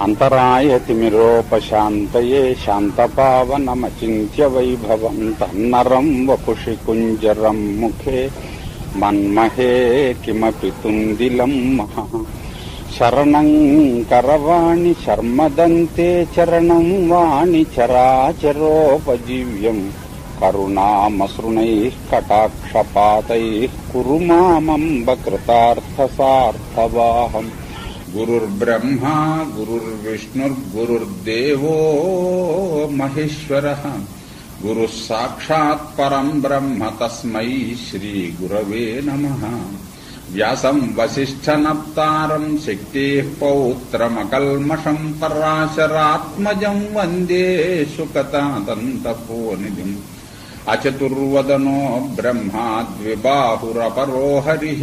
అంతరాయతిమిరోపశాంతయే శాంతపావనమచింత్య వైభవం తన్నరం వపుషి కుంజరం ముఖే మన్మహే కిమపి తుందిలం మహా శరణం కరవాణి శర్మదంతే చరణం వాణి చరాచరోపజీవ్యం కరుణామసృణైః కటాక్షపాతైః కురు మామంబ కృతార్థసార్థవాహం. గురుర్బ్రహ్మా గురుర్విష్ణుర్గురుర్దేవో మహేశ్వరః గురుః సాక్షాత్ పరం బ్రహ్మ తస్మై శ్రీ గురవే నమః. వ్యాసం వసిష్ఠనప్తారం శక్తేః పౌత్రమకల్మషం పరాశరాత్మజం వందే శుకతాదంతపోనిధిం. అచతుర్వదనో బ్రహ్మా ద్విబాహురపరో హరిః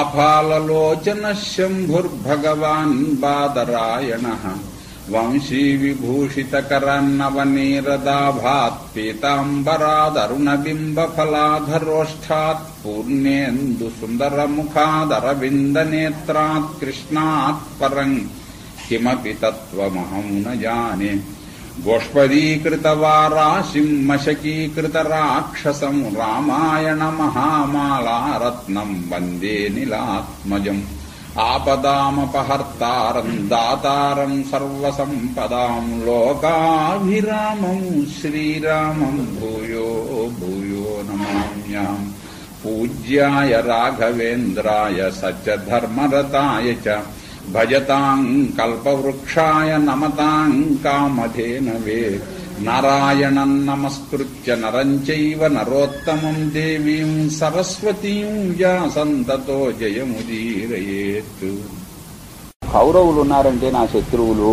అఫాలలోచనః శంభుర్భగవాన్ బాదరాయణః. వంశీ విభూషితకరన్నవనీరదాభాత్ పీతాంబరాదరుణబింబఫలాధరోష్ఠాత్ పూర్ణేందు సుందరముఖాదరవిందనేత్రాత్ కృష్ణాత్ పరం కిమపి తత్వమహం న జానే. గోష్పదీకృతవారాశిం మశకీకృతరాక్షసం రామాయణ మహామాలారత్నం వందే నీలాత్మజం. ఆపదామపహర్తారం దాతారం సర్వసంపదాం లోకాభిరామం శ్రీరామం భూయో భూయో నమామ్యాం. పూజ్యాయ రాఘవేంద్రాయ సత్యధర్మరతాయ చ భజతాం కల్పవృక్షాయ నమతాం కామధేనవే. నారాయణం నమస్కృత్య నరం చైవ నరోత్తమం దేవీం సరస్వతీం వ్యాసం తతో జయముదీరయేత్. కౌరవులు ఉన్నారంటే నా శత్రువులు,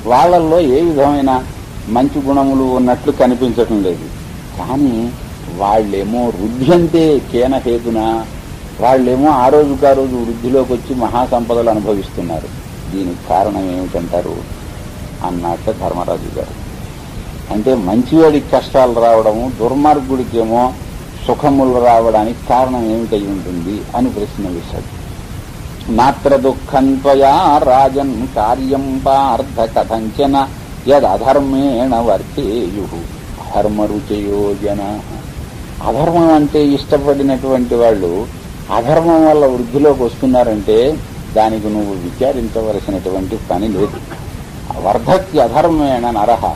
వాళ్లల్లో ఏ విధమైన మంచి గుణములు ఉన్నట్లు కనిపించటం లేదు. కానీ వాళ్లేమో వృద్ధ్యంతే కేనహేతున, వాళ్లేమో ఆ రోజుకా రోజు వృద్ధిలోకి వచ్చి మహాసంపదలు అనుభవిస్తున్నారు. దీనికి కారణం ఏమిటంటారు అన్నట్టు ధర్మరాజు గారు. అంటే మంచివాడికి కష్టాలు రావడము, దుర్మార్గుడికేమో సుఖములు రావడానికి కారణం ఏమిటై ఉంటుంది అని ప్రశ్న వేశాడు. నాత్ర దుఃఖం త్వయా రాజన్ కార్యం పార్థ కథంచన యదధర్మేణ వర్తేయు అధర్మరుచయో జనా. అధర్మం అంటే ఇష్టపడినటువంటి వాళ్ళు అధర్మం వల్ల వృద్ధిలోకి వస్తున్నారంటే దానికి నువ్వు విచారించవలసినటువంటి పని లేదు. వర్ధత్య అధర్మేణ నరహ.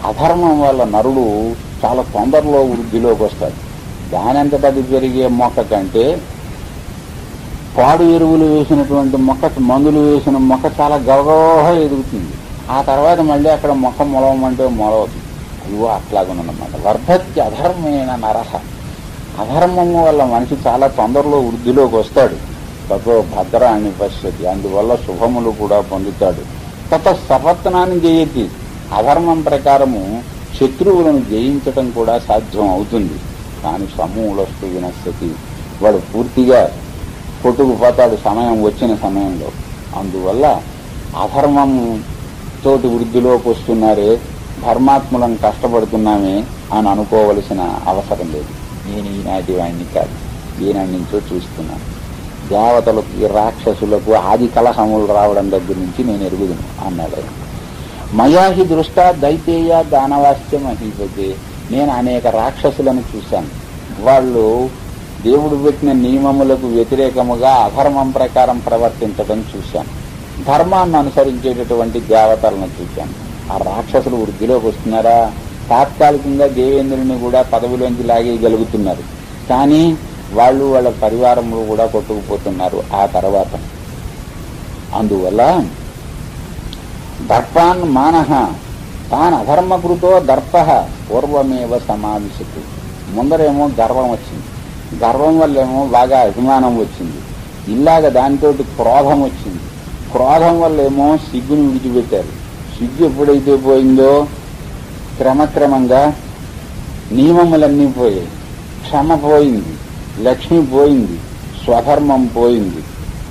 అధర్మం వల్ల నరుడు చాలా తొందరలో వృద్ధిలోకి వస్తాడు. దానంతట అది పెరిగే మొక్క కంటే పాడు ఎరువులు వేసినటువంటి మొక్క, మందులు వేసిన మొక్క చాలా గవగవగా ఎదుగుతుంది. ఆ తర్వాత మళ్ళీ అక్కడ మొక్క మొలవమంటే మొలవతుంది. అయ్యో అట్లాగున్నమాట. వర్ధత్య అధర్మేణ నరహ. అధర్మము వల్ల మనిషి చాలా తొందరలో వృద్ధిలోకి వస్తాడు. తతో భద్రాన్ని పశ్యతి. అందువల్ల శుభములు కూడా పొందుతాడు. తత సపత్నాన్ని జయతి. అధర్మం ప్రకారము శత్రువులను జయించటం కూడా సాధ్యం అవుతుంది. కానీ సమూలస్తు వినశ్యతి. వాడు పూర్తిగా కొట్టుకుపోతాడు సమయం వచ్చిన సమయంలో. అందువల్ల అధర్మం తోటి వృద్ధిలోకి వస్తున్నారే, ధర్మాత్ములను కష్టపడుతున్నామే అని అనుకోవలసిన అవసరం లేదు. నేను ఈనాటి వాడిని కాదు, ఈనాటి నుంచో చూస్తున్నాను. దేవతలకు రాక్షసులకు ఆది కలహములు రావడం దగ్గర నుంచి నేను ఎరుగుదును అన్నాడు. మయాహి దృష్టా దైతేయ దానవాస్య మహీపతే. నేను అనేక రాక్షసులను చూశాను. వాళ్ళు దేవుడు పెట్టిన నియమములకు వ్యతిరేకముగా అధర్మం ప్రకారం ప్రవర్తించడం చూశాను. ధర్మాన్ని అనుసరించేటటువంటి దేవతలను చూశాను. ఆ రాక్షసులు వృద్ధిలోకి వస్తున్నారా? తాత్కాలికంగా దేవేంద్రుని కూడా పదవిలోంచి లాగేయగలుగుతున్నారు. కానీ వాళ్ళు వాళ్ళ పరివారములు కూడా కొట్టుకుపోతున్నారు ఆ తర్వాత. అందువల్ల దర్పాన్ మానః తాన్ అధర్మకృతో దర్ప పూర్వమేవ సమావిశతు. ముందరేమో గర్వం వచ్చింది, గర్వం వల్లేమో బాగా అభిమానం వచ్చింది, ఇలాగ దానితోటి క్రోధం వచ్చింది, క్రోధం వల్లేమో సిగ్గును విడిచిపెట్టారు. సిగ్గు ఎప్పుడైతే పోయిందో క్రమక్రమంగా నియమములన్నీ పోయాయి, క్షమ పోయింది, లక్ష్మి పోయింది, స్వధర్మం పోయింది.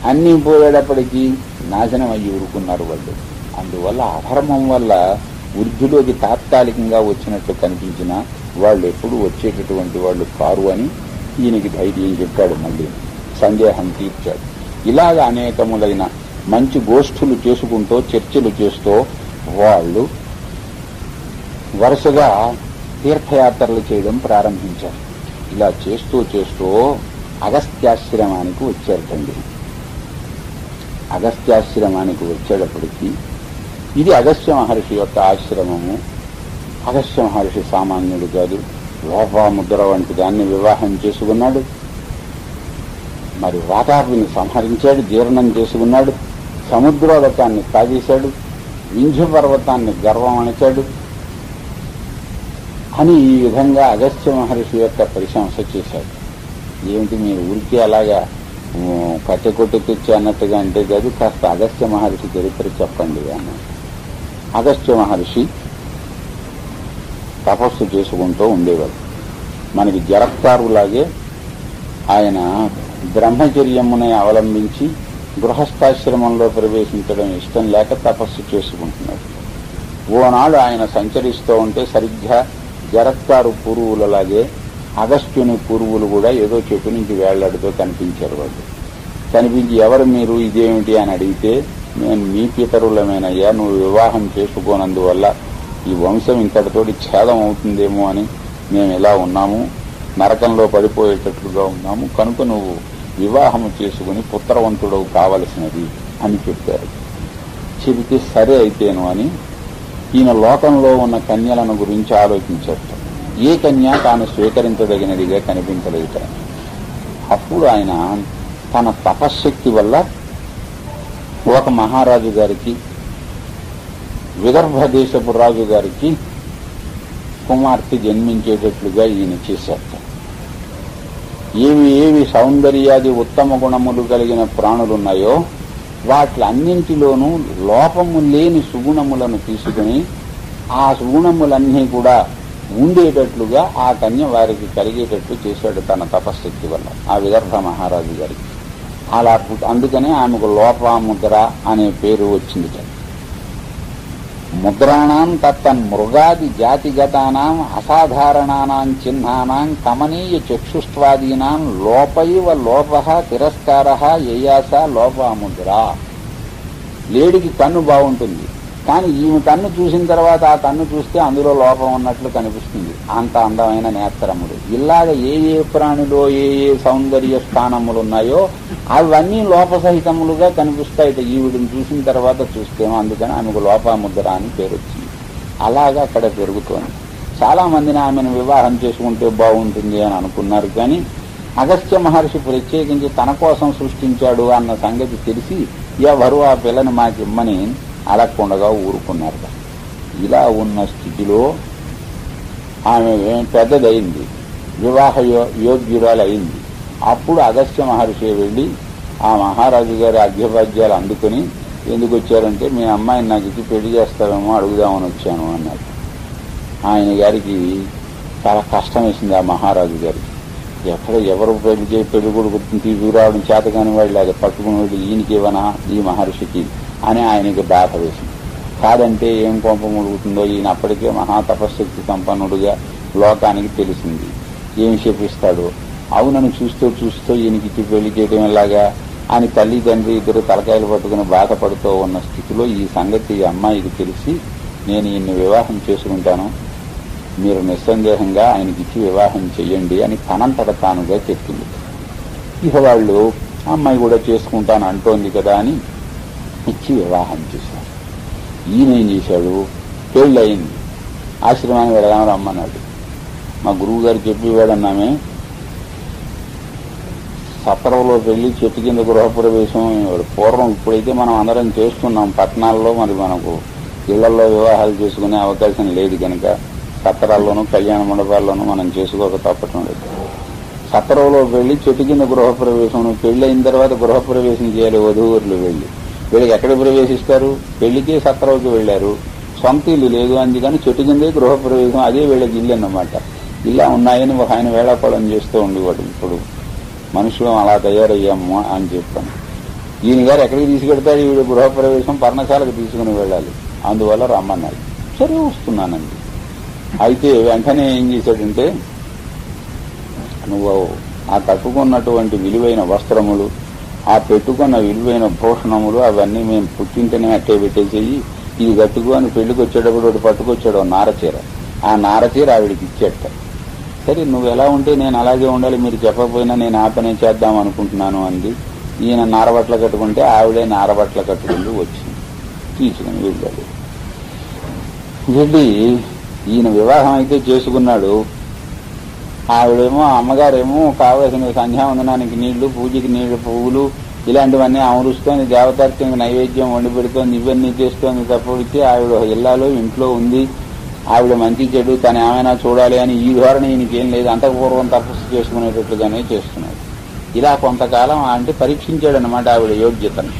అన్నీ పోయేటప్పటికీ నాశనం అయ్యి ఊరుకున్నారు వాళ్ళు. అందువల్ల అధర్మం వల్ల వృద్ధిలోకి తాత్కాలికంగా వచ్చినట్లు కనిపించినా వాళ్ళు ఎప్పుడు వచ్చేటటువంటి వాళ్ళు కారు అని ఈయనకి ధైర్యం చెప్పాడు. మళ్ళీ సందేహం తీర్చాడు. ఇలాగ అనేకములైన మంచి గోష్ఠులు చేసుకుంటూ చర్చలు చేస్తూ వాళ్ళు వరుసగా తీర్థయాత్రలు చేయడం ప్రారంభించారు. ఇలా చేస్తూ చేస్తూ అగస్త్యాశ్రమానికి వచ్చారటండి. అగస్త్యాశ్రమానికి వచ్చేటప్పటికి ఇది అగస్త్య మహర్షి యొక్క ఆశ్రమము. అగస్త్య మహర్షి సామాన్యుడు కాదు. లోపాముద్ర వంటి దాన్ని వివాహం చేసుకున్నాడు. మరి వాతాపిని సంహరించాడు, జీర్ణం చేసుకున్నాడు. సముద్రోదకాన్ని కాజేశాడు. వింధ్య పర్వతాన్ని గర్వం అణచాడు అని ఈ విధంగా అగస్త్య మహర్షి యొక్క ప్రశంస చేశాడు. ఏమిటి మీరు ఊరికే అలాగా కట్టెకొట్టి తెచ్చి అన్నట్టుగా అంటే కాదు, కాస్త అగస్త్య మహర్షి చరిత్ర చెప్పండి అన్నాడు. అగస్త్య మహర్షి తపస్సు చేసుకుంటూ ఉండేవాడు. మనకి జరత్కారులాగే ఆయన బ్రహ్మచర్యమునే అవలంబించి గృహస్థాశ్రమంలో ప్రవేశించడం ఇష్టం లేక తపస్సు చేసుకుంటున్నాడు. ఓనాడు ఆయన సంచరిస్తూ ఉంటే సరిగ్గా జరత్కారు పూర్వులలాగే అగస్త్యుని పూర్వులు కూడా ఏదో చెట్టు నుంచి వేళ్లాడుతూ కనిపించారు. వాళ్ళు కనిపించి ఎవరు మీరు, ఇదేమిటి అని అడిగితే, నేను మీ పితరులమేనయ్యా, నువ్వు వివాహం చేసుకోనందువల్ల ఈ వంశం ఇంతటితోటి ఛేదం అవుతుందేమో అని మేము ఇలా ఉన్నాము, నరకంలో పడిపోయేటట్లుగా ఉన్నాము, కనుక నువ్వు వివాహము చేసుకుని పుత్రవంతుడవు కావలసినది అని చెప్పారు. చెబితే సరే అయితేను అని ఈయన లోకంలో ఉన్న కన్యలను గురించి ఆలోచించారు. ఏ కన్య తాను స్వీకరించదగినదిగా కనిపించలేట. అప్పుడు ఆయన తన తపశ్శక్తి వల్ల ఒక మహారాజు గారికి, విదర్భ దేశపు రాజు గారికి కుమార్తె జన్మించేటట్లుగా ఈయన చేశారు. ఏవి సౌందర్యాది ఉత్తమ గుణములు కలిగిన ప్రాణులున్నాయో వాటిలన్నింటిలోనూ లోపము లేని సుగుణములను తీసుకుని ఆ సుగుణములన్నీ కూడా ఉండేటట్లుగా ఆ కన్య వారికి కలిగేటట్లు చేశాడు తన తపశ్శక్తి వల్ల ఆ విదర్భ మహారాజు గారికి. అలా అందుకనే ఆమెకు లోపాముద్ర అనే పేరు వచ్చింది. ముద్రాణం తత్తన్ మృగాది జాతిగతానాం అసాధారణానాం చిహ్నానాం కమనీయ చక్షుష్వాదీనాం లోపైవ లోపః తిరస్కారః యయాస లోపాముద్ర. లేడికి కన్ను బాగుంటుంది, కానీ ఈమె కన్ను చూసిన తర్వాత ఆ కన్ను చూస్తే అందులో లోపం ఉన్నట్లు కనిపిస్తుంది. అంత అందమైన నేత్రములు. ఇలాగ ఏ ప్రాణిలో ఏ సౌందర్య స్థానములున్నాయో అవన్నీ లోపసహితములుగా కనిపిస్తాయి ఈవిడిని చూసిన తర్వాత చూస్తేమో. అందుకని ఆమెకు లోపాముద్ర అని పేరు వచ్చింది. అలాగా అక్కడ పెరుగుతోంది. చాలా మందిని ఆమెను వివాహం చేసుకుంటే బాగుంటుంది అని అనుకున్నారు. కానీ అగస్త్య మహర్షి ప్రత్యేకించి తన కోసం సృష్టించాడు అన్న సంగతి తెలిసి ఎవరు ఆ పిల్లని మాకిమ్మని అడగకుండా ఊరుకున్నారు. ఇలా ఉన్న స్థితిలో ఆమె పెద్దదయింది, వివాహ యోగ్యురాలు అయింది. అప్పుడు అగస్త్య మహర్షి వెళ్లి ఆ మహారాజు గారి అర్ఘ్యపాద్యాలు అందుకుని, ఎందుకు వచ్చారంటే మీ అమ్మాయిని నాకు ఇచ్చి పెళ్లి చేస్తావేమో అడుగుదామని వచ్చాను అన్నారు. ఆయన గారికి చాలా కష్టం వేసింది. ఆ మహారాజు గారికి ఎవరు పెళ్లి కొడుకు తీసుకురావడం చేతగాని వాళ్ళు అది పట్టుకుని వెళ్ళి ఈయనకి ఇవ్వనా ఈ మహర్షికి అని ఆయనకి బాధ వేసింది. కాదంటే ఏం కోపం ముడుగుతుందో, ఈయన అప్పటికే మహాతపశక్తి సంపన్నుడుగా లోకానికి తెలిసింది. ఏం శపిస్తాడో, అవునని చూస్తూ ఈయనకి ఇచ్చి పెళ్లి చేయడం ఎలాగా అని తల్లి తండ్రి ఇద్దరు తలకాయలు పట్టుకుని బాధపడుతూ ఉన్న స్థితిలో ఈ సంగతి ఈ అమ్మాయికి తెలిసి, నేను ఈయన్ని వివాహం చేసుకుంటాను, మీరు నిస్సందేహంగా ఆయనకిచ్చి వివాహం చెయ్యండి అని తనంతట తానుగా చెప్పింది. ఇక వాళ్ళు అమ్మాయి కూడా చేసుకుంటాను అంటోంది కదా అని ఇచ్చి వివాహం చేశారు. ఈయన ఏం చేశాడు, పెళ్ళి అయింది, ఆశ్రమాన్ని వెళదాం రమ్మన్నాడు. మా గురువు గారు చెప్పేవాడన్నామే, సత్రంలో పెళ్లి చెట్టు కింద గృహప్రవేశం పూర్వం. ఇప్పుడైతే మనం అందరం చేస్తున్నాం పట్టణాల్లో, మరి మనకు ఇళ్లలో వివాహాలు చేసుకునే అవకాశం లేదు కనుక సత్రాల్లోనూ కళ్యాణ మండపాల్లోనూ మనం చేసుకోక తప్పటం లేదు. సత్రంలో పెళ్లి చెట్టు కింద గృహప్రవేశం. పెళ్లి అయిన తర్వాత గృహప్రవేశం చేయాలి వధూవరులు వెళ్ళి. వీళ్ళకి ఎక్కడ ప్రవేశిస్తారు, పెళ్లికే సత్రంకి వెళ్లారు, సొంత ఇల్లు లేదు, అందుకని చెట్టు కిందే గృహప్రవేశం. అదే వీళ్ళకి ఇల్లు అన్నమాట. ఇలా ఉన్నాయని ఒక ఆయన వేళాకోళం చేస్తూ ఉండేవాడు. ఇప్పుడు మనుషులు అలా తయారయ్యాము అని చెప్పాను. ఈయన గారు ఎక్కడికి తీసుకెడతాడు, వీడు గృహప్రవేశం పర్ణశాలకు తీసుకుని వెళ్ళాలి, అందువల్ల రమ్మన్నాడు. సరే వస్తున్నానండి. అయితే వెంటనే ఏం చేశాడంటే, నువ్వు ఆ కట్టుకున్నటువంటి విలువైన వస్త్రములు, ఆ పెట్టుకున్న విలువైన భూషణములు అవన్నీ మేము పుట్టింటనే అట్టే పెట్టేసేయి, ఇది కట్టుకొని పెళ్లికి వచ్చేటప్పుడు ఒకటి పట్టుకొచ్చాడు నారచీర. ఆ నారచీర ఆవిడికి ఇచ్చేట. సరే నువ్వు ఎలా ఉంటే నేను అలాగే ఉండాలి, మీరు చెప్పకపోయినా నేను ఆ పనే చేద్దాం అనుకుంటున్నాను అంది. ఈయన నారబట్టలు కట్టుకుంటే ఆవిడే నారబట్టలు కట్టుకుంటూ వచ్చింది. తీసుకుని వెళ్ళాడు. వెళ్ళి ఈయన వివాహం అయితే చేసుకున్నాడు. ఆవిడేమో అమ్మగారేమో కావలసిన సంధ్యావందనానికి నీళ్లు, పూజకి నీళ్లు, పువ్వులు ఇలాంటివన్నీ అమరుస్తోంది, దేవతార్చనకి నైవేద్యం వండి పెడుతోంది, ఇవన్నీ చేస్తోంది. తప్పటికి ఆవిడ ఇళ్లలో ఇంట్లో ఉంది. ఆవిడ మంచి చెడు తను ఏమైనా చూడాలి అని ఈ ధోరణి ఈయనకేం లేదు. అంతకుపూర్వం తపస్సు చేసుకునేటట్లుగానే చేస్తున్నాడు. ఇలా కొంతకాలం అంటే పరీక్షించాడనమాట ఆవిడ యోగ్యతను.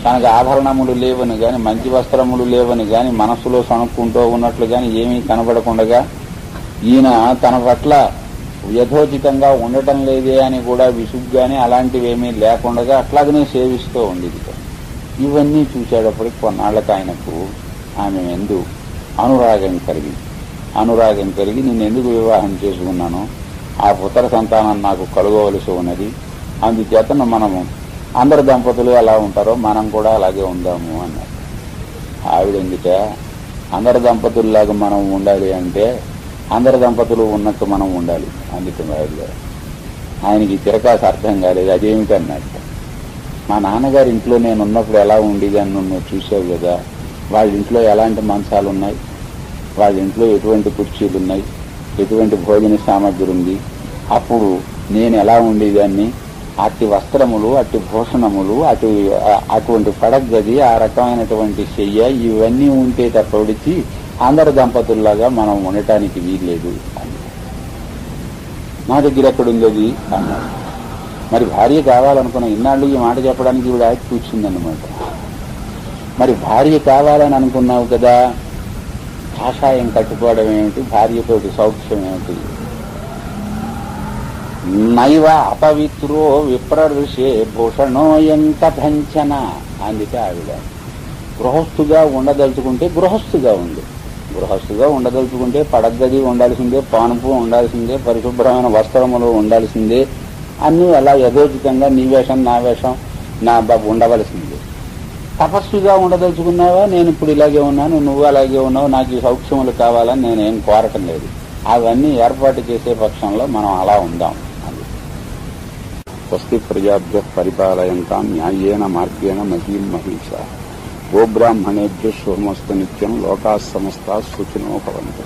తనకు ఆభరణములు లేవని గాని, మంచి వస్త్రములు లేవని గాని, మనస్సులో సణుక్కుంటూ ఉన్నట్లు గాని ఏమీ కనబడకుండా ఈయన తన పట్ల యథోచితంగా ఉండటం లేదే అని కూడా విసుగ్గానే అలాంటివేమీ లేకుండా అట్లాగనే సేవిస్తూ ఉండేది. ఇవన్నీ చూసేటప్పటికి కొన్నాళ్లకు ఆయనకు ఆమె ఎందు అనురాగం కలిగి నేనెందుకు వివాహం చేసుకున్నాను, ఆ పుత్ర సంతానం నాకు కలుగవలసి ఉన్నది, అందుచేత మనము అందరు దంపతులు ఎలా ఉంటారో మనం కూడా అలాగే ఉందాము అన్నారు. ఆవిడెందుక అందరు దంపతుల్లాగా మనం ఉండాలి అంటే అందరు దంపతులు ఉన్నట్టు మనం ఉండాలి అందుకని ఆయనకి తిరకాస అర్థం కాలేదు. అదేమిటన్నట్టు, మా నాన్నగారి ఇంట్లో నేను ఉన్నప్పుడు ఎలా ఉండేది అని నువ్వు చూసావు కదా, వాళ్ళ ఇంట్లో ఎలాంటి మంచాలు ఉన్నాయి, వాళ్ళ ఇంట్లో ఎటువంటి కుర్చీలు ఉన్నాయి, ఎటువంటి భోజన సామగ్రి ఉంది, అప్పుడు నేను ఎలా ఉండేదాన్ని, అట్టి వస్త్రములు, అట్టి భూషణములు, అటువంటి పడగది, ఆ రకమైనటువంటి చెయ్య ఇవన్నీ ఉంటే తప్పడిచి అందరు దంపతుల్లాగా మనం ఉండటానికి వీల్లేదు అని. నా దగ్గర ఎక్కడుంది అది అన్నాడు. మరి భార్య కావాలనుకున్న ఇన్నాళ్ళు ఈ మాట చెప్పడానికి ఈవిడ ఆగి కూర్చుందన్నమాట. మరి భార్య కావాలని అనుకున్నావు కదా, కాషాయం కట్టుకోవడం ఏమిటి, భార్యతోటి సౌఖ్యం ఏమిటి? నైవ అపవిత్రో విప్రఋషే భూషణోయం కథంచన అందుకే ఆవిడ గృహస్థుగా ఉండదలుచుకుంటే గృహస్థుగా ఉంది, గృహస్థుగా ఉండదలుచుకుంటే పడగది ఉండాల్సిందే, పానుపు ఉండాల్సిందే, పరిశుభ్రమైన వస్త్రములు ఉండాల్సిందే, అన్నీ అలా యథోచితంగా నీ వేషం నా వేషం నా ఉండవలసిందే. తపస్సుగా ఉండదలుచుకున్నావా, నేను ఇప్పుడు ఇలాగే ఉన్నాను, నువ్వు అలాగే ఉన్నావు, నాకు ఈ సౌఖ్యములు కావాలని నేనేం కోరటం లేదు, అవన్నీ ఏర్పాటు చేసే పక్షంలో మనం అలా ఉందాం. స్వస్తి ప్రజాభ్య పరిపాలయంతాం న్యాయేన మార్గేణ మహీం మహిషా గోబ్రాహ్మణేభ్య శుభమస్తు నిత్యం లోకాః సమస్తాః సుఖినో భవంతు.